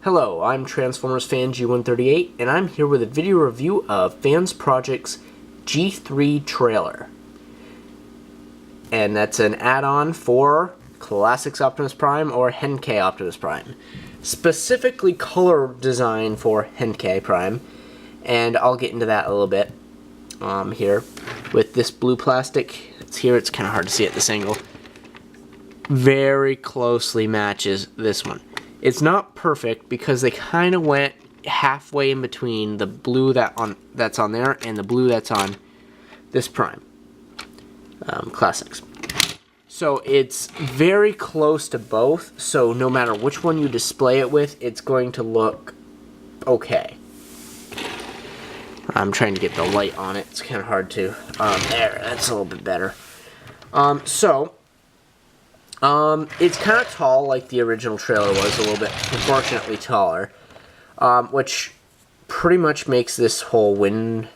Hello, I'm Transformers fan G138, and I'm here with a video review of Fansproject's G3 trailer. And that's an add-on for Classics Optimus Prime or Henkei Optimus Prime. Specifically color design for Henkei Prime, and I'll get into that a little bit here. With this blue plastic, it's here, it's kind of hard to see at this angle. Very closely matches this one. It's not perfect because they kind of went halfway in between the blue that's on there and the blue that's on this Prime Classics. So it's very close to both, so no matter which one you display it with, it's going to look okay. I'm trying to get the light on it. It's kind of hard to. There, that's a little bit better. It's kind of tall, like the original trailer was, a little bit proportionately taller, which pretty much makes this whole wind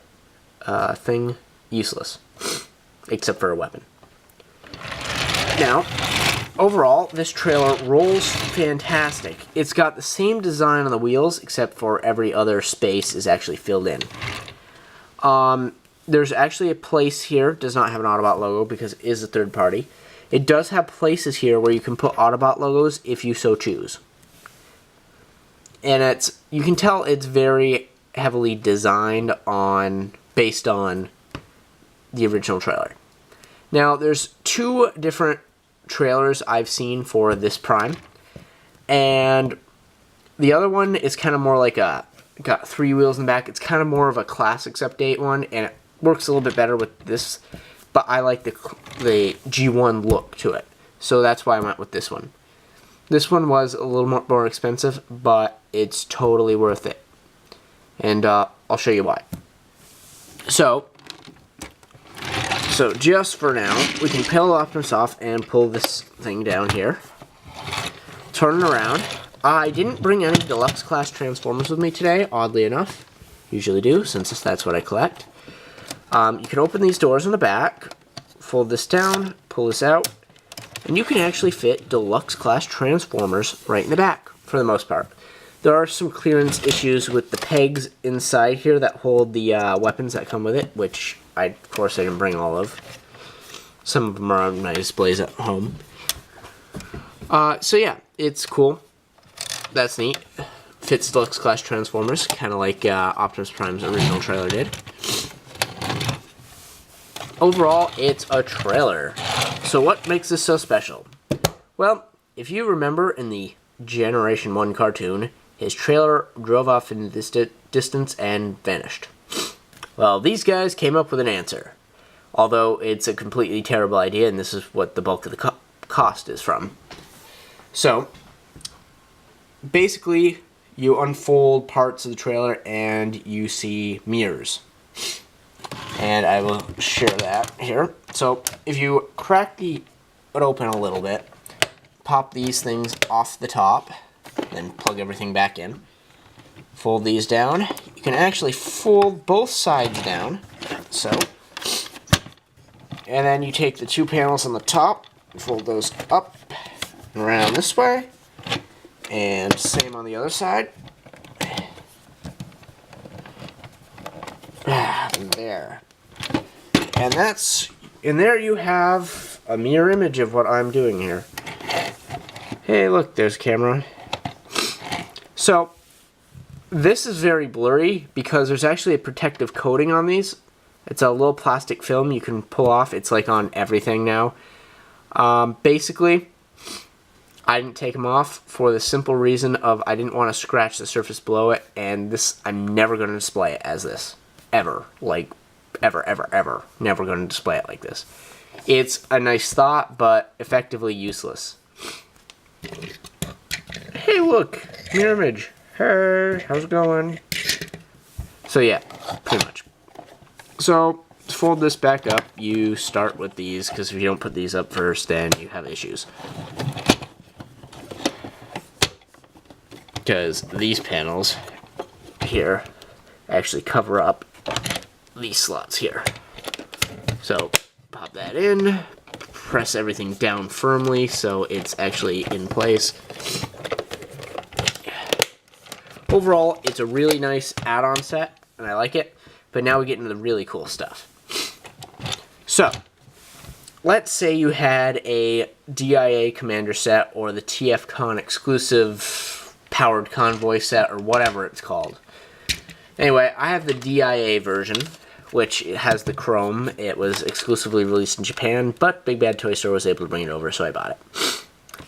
thing useless, except for a weapon. Now, overall, this trailer rolls fantastic. It's got the same design on the wheels, except for every other space is actually filled in. There's actually a place here, does not have an Autobot logo because it is a third party. It does have places here where you can put Autobot logos if you so choose. And you can tell it's very heavily designed based on the original trailer. Now, there's two different trailers I've seen for this Prime. And the other one is kind of more like got three wheels in the back. It's kind of more of a Classics update one, and it works a little bit better with this. But I like the G1 look to it, so that's why I went with this one. This one was a little more expensive, but it's totally worth it. And I'll show you why. So just for now, we can peel Optimus off and pull this thing down here. Turn it around. I didn't bring any deluxe class Transformers with me today, oddly enough. Usually do, since that's what I collect. You can open these doors in the back, fold this down, pull this out, and you can actually fit deluxe class Transformers right in the back, for the most part. There are some clearance issues with the pegs inside here that hold the weapons that come with it, which, of course, I didn't bring all of. Some of them are on my displays at home. So yeah, it's cool. That's neat. Fits deluxe class Transformers, kind of like Optimus Prime's original trailer did. Overall, it's a trailer. So what makes this so special? Well, if you remember in the Generation 1 cartoon, his trailer drove off into the distance and vanished. Well, these guys came up with an answer. Although it's a completely terrible idea, and this is what the bulk of the cost is from. So, basically, you unfold parts of the trailer and you see mirrors. And I will share that here. So, if you crack it open a little bit, pop these things off the top, then plug everything back in. Fold these down. You can actually fold both sides down, so. And then you take the two panels on the top, fold those up and around this way, and same on the other side. There. And there you have a mirror image of what I'm doing here. Hey, look, there's a camera. So, this is very blurry because there's actually a protective coating on these. It's a little plastic film you can pull off. It's like on everything now. Basically, I didn't take them off for the simple reason of I didn't want to scratch the surface below it, and this, I'm never going to display it as this. Ever. Like, ever, ever, ever. Never going to display it like this. It's a nice thought, but effectively useless. Hey, look! Mirror image. Hey, how's it going? So yeah, pretty much. So, to fold this back up, you start with these, because if you don't put these up first, then you have issues. Because these panels here actually cover up these slots here. So, pop that in, press everything down firmly so it's actually in place. overall, it's a really nice add-on set, and I like it. But now we get into the really cool stuff. So, let's say you had a DIA Commander set or the TFCon exclusive Powered Convoy set or whatever it's called. Anyway, I have the DIA version, which has the chrome. It was exclusively released in Japan, but Big Bad Toy Store was able to bring it over, so I bought it.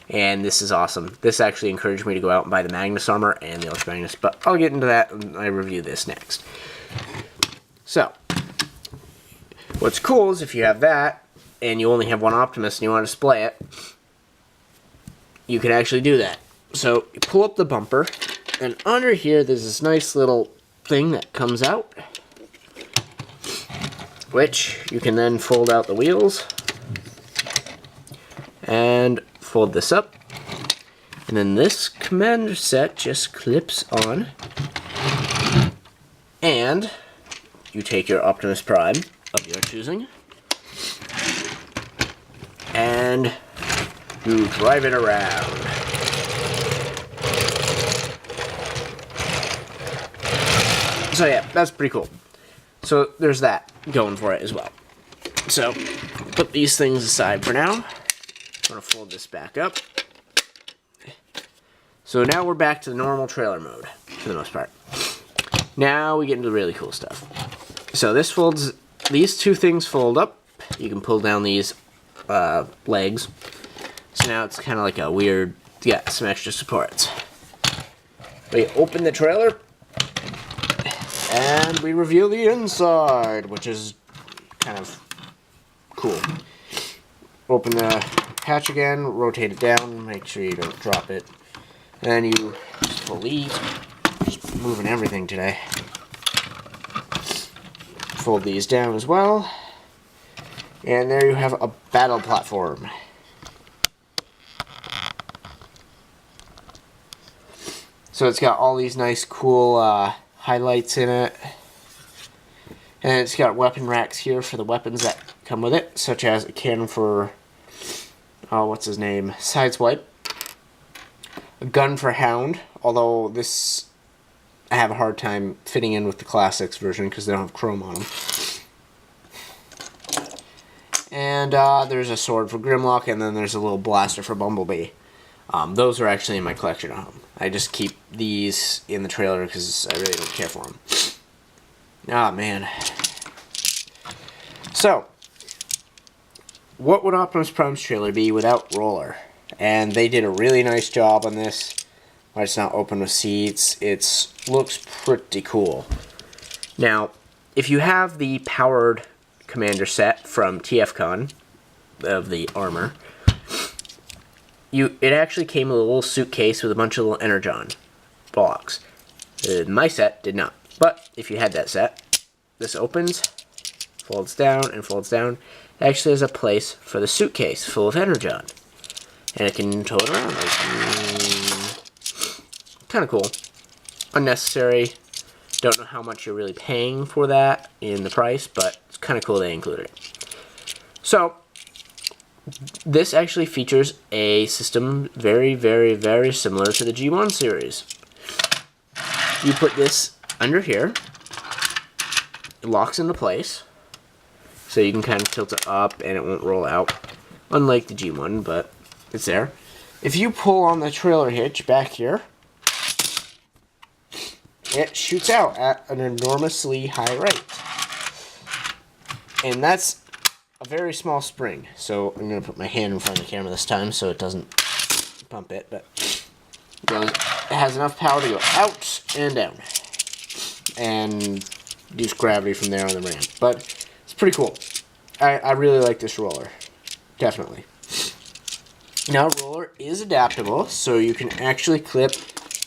And this is awesome. This actually encouraged me to go out and buy the Magnus armor and the Ultra Magnus, but I'll get into that when I review this next. So, what's cool is if you have that, and you only have one Optimus and you want to display it, you can actually do that. So, you pull up the bumper, and under here there's this nice little thing that comes out, which you can then fold out the wheels, and fold this up, and then this commander set just clips on, and you take your Optimus Prime of your choosing, and you drive it around. So yeah, that's pretty cool. So there's that going for it as well. So, put these things aside for now. I'm going to fold this back up. So now we're back to the normal trailer mode, for the most part. Now we get into the really cool stuff. So this folds, these two things fold up. You can pull down these legs. So now it's kind of like a weird, yeah, some extra supports. We open the trailer, and we reveal the inside, which is kind of cool. Open the hatch again, rotate it down, make sure you don't drop it. And you just pull these, just moving everything today. Fold these down as well. And there you have a battle platform. So it's got all these nice cool highlights in it. And it's got weapon racks here for the weapons that come with it, such as a cannon for, what's his name, Sideswipe. A gun for Hound, although this I have a hard time fitting in with the Classics version because they don't have chrome on them. And there's a sword for Grimlock, and then there's a little blaster for Bumblebee. Those are actually in my collection at home. I just keep these in the trailer because I really don't care for them. Ah, man. So, what would Optimus Prime's trailer be without Roller? And they did a really nice job on this. Why it's not open with seats. It looks pretty cool. Now, if you have the powered commander set from TFCon, of the armor, it actually came with a little suitcase with a bunch of little Energon blocks. My set did not. But if you had that set, this opens, folds down, and folds down. It actually has a place for the suitcase full of Energon. And it can tow it around. Kind of cool. Unnecessary. Don't know how much you're really paying for that in the price, but it's kind of cool they included it. So, this actually features a system very, very, very similar to the G1 series. You put this under here. It locks into place. So you can kind of tilt it up and it won't roll out. Unlike the G1, but it's there. If you pull on the trailer hitch back here, it shoots out at an enormously high rate. And that's a very small spring. So I'm going to put my hand in front of the camera this time so it doesn't pump it. But it has enough power to go out and down. And use gravity from there on the ramp. But it's pretty cool. I really like this roller. Definitely. Now, roller is adaptable, so you can actually clip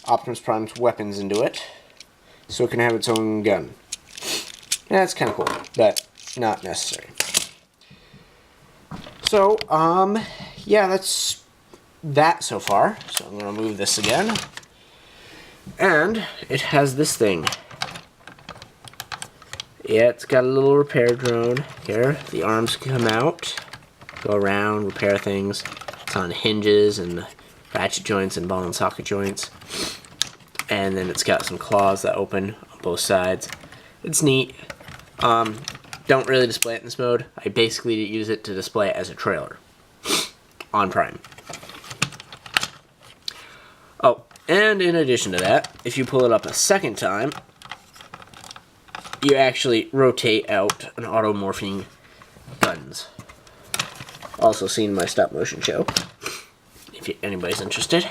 Optimus Prime's weapons into it, so it can have its own gun. Yeah, that's kind of cool, but not necessary. So, yeah, that's that so far. So I'm going to move this again. And it has this thing. Yeah, it's got a little repair drone here. The arms can come out, go around, repair things. It's on hinges and ratchet joints and ball and socket joints. and then it's got some claws that open on both sides. It's neat. Don't really display it in this mode. I basically use it to display it as a trailer on Prime. Oh, and in addition to that, if you pull it up a second time, you actually rotate out an auto-morphing guns. Also seen in my stop motion show, if anybody's interested.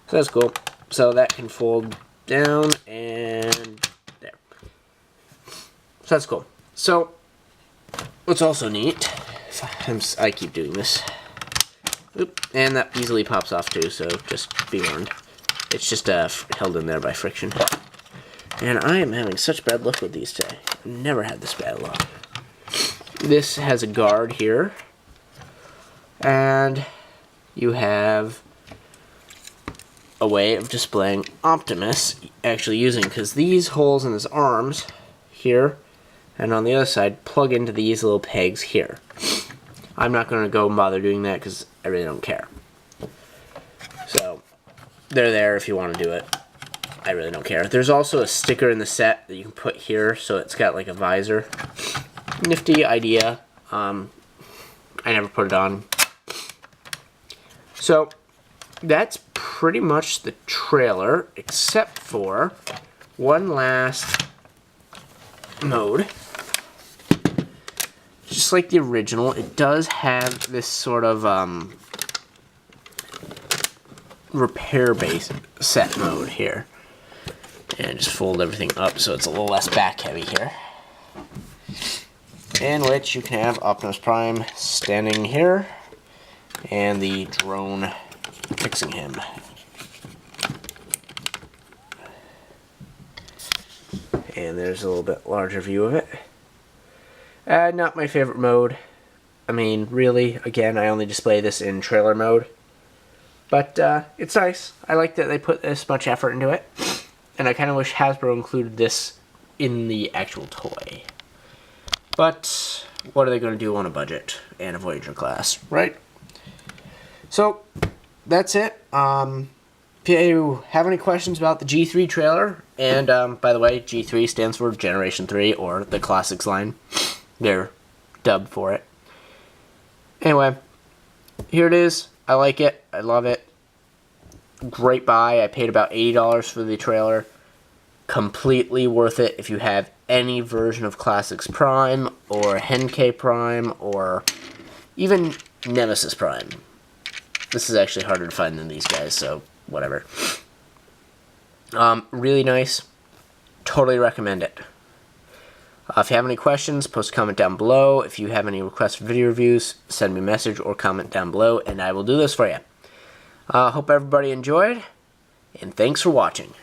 So that's cool. So that can fold down and there. So that's cool. So what's also neat, I keep doing this. Oop, and that easily pops off too, so just be warned. It's just held in there by friction. And I am having such bad luck with these today. I've never had this bad luck. This has a guard here. And you have a way of displaying Optimus actually using, because these holes in his arms here and on the other side plug into these little pegs here. I'm not going to go and bother doing that because I really don't care. So they're there if you want to do it. I really don't care. There's also a sticker in the set that you can put here, so it's got like a visor. Nifty idea. I never put it on. So that's pretty much the trailer, except for one last mode. Just like the original, it does have this sort of repair base set mode here. And just fold everything up so it's a little less back heavy here. In which you can have Optimus Prime standing here and the drone fixing him. And there's a little bit larger view of it. Not my favorite mode. I mean, really, again, I only display this in trailer mode. But it's nice. I like that they put this much effort into it. And I kind of wish Hasbro included this in the actual toy. But what are they going to do on a budget and a Voyager class, right? So that's it. If you have any questions about the G3 trailer, and by the way, G3 stands for Generation 3, or the Classics line. They're dubbed for it. Anyway, here it is. I like it. I love it. Great buy. I paid about $80 for the trailer. Completely worth it if you have any version of Classics Prime, or Henkei Prime, or even Nemesis Prime. This is actually harder to find than these guys, so whatever. Really nice. Totally recommend it. If you have any questions, post a comment down below. If you have any requests for video reviews, send me a message or comment down below, and I will do this for you. Hope everybody enjoyed, and thanks for watching.